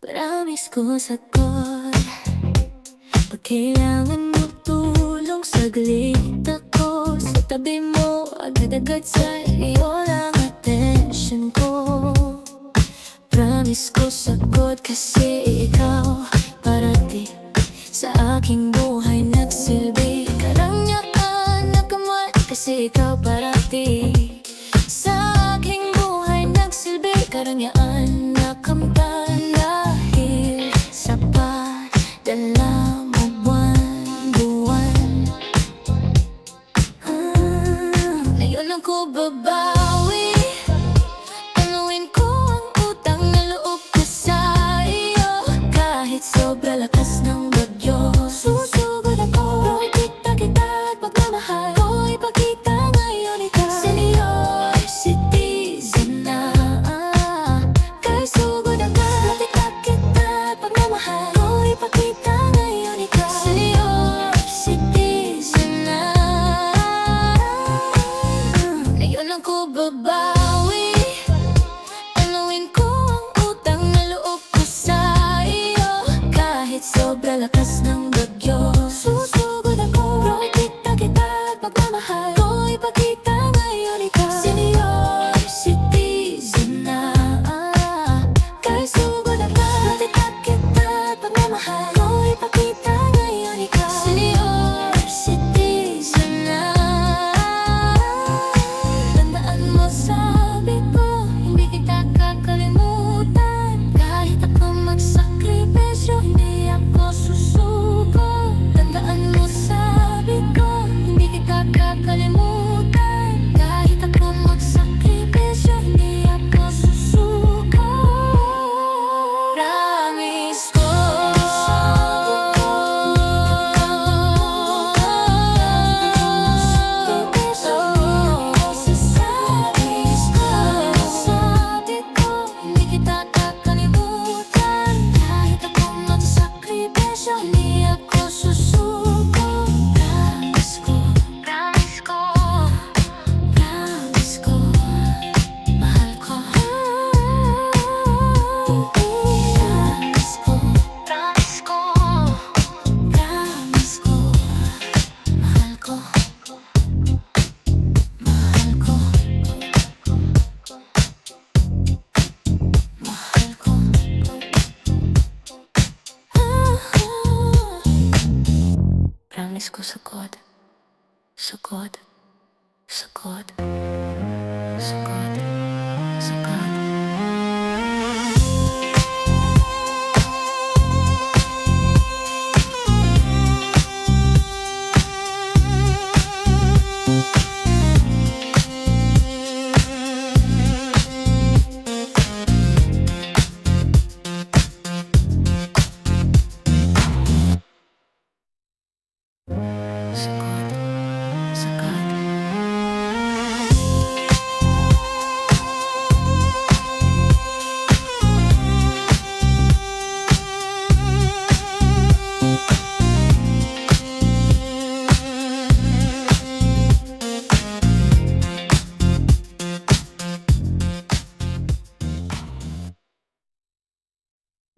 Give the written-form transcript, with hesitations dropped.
Promise ko sagot. Pag kailangan mo tulong, saglit ako sa tabi mo. Agad-agad sa iyo lang atensyon ko. Promise ko sagot kasi ikaw parati sa aking buhay nagsilbi. Karangyaan na kaman kasi ikaw parati sa aking buhay nagsilbi. Karangyaan na kamtan dahil sa padala mo buwan-buwan. Ngayon ako babawi. Tanawin ko ang utang na loob ko sa iyo. Kahit sobra lakas ng bagyo, susugod ako. Pero kita at pagmamahal ko ipakita ngayon ikaw. Senior citizen na, kay sugod agad. Kita at pagmamahal ko ipakita ngayon ikaw. Senior citizen na. Ngayon ako babawi. Tanawin ko ang utang na loob ko sa iyo. Kahit sobra lakas ng bagyo, susugod ako. Pero kita at pagmamahal ko ipakita ngayon ikaw. Senior citizen na, kay sugod agad. Kita at pagmamahal ko ipakita ngayon ikaw. Senior citizen na. Tandaan mo sabi ko, hindi kita kakalimutan. Kahit ako magsakripisyo, hindi ako susuko. Tandaan mo sabi ko, hindi kita kakalimutan. Kahit ako magsakripisyo, hindi ako susuko. Promise ko. Sabi ko, hindi kita kakalimutan. Kahit ako magsakripisyo, hindi ako susuko. Promise ko, promise ko, promise ko, mahal ko. Promise ko, promise ko, promise ko, mahal ko. Mahal ko, mahal ko. Promise ko sugod, sugod, sugod, sugod.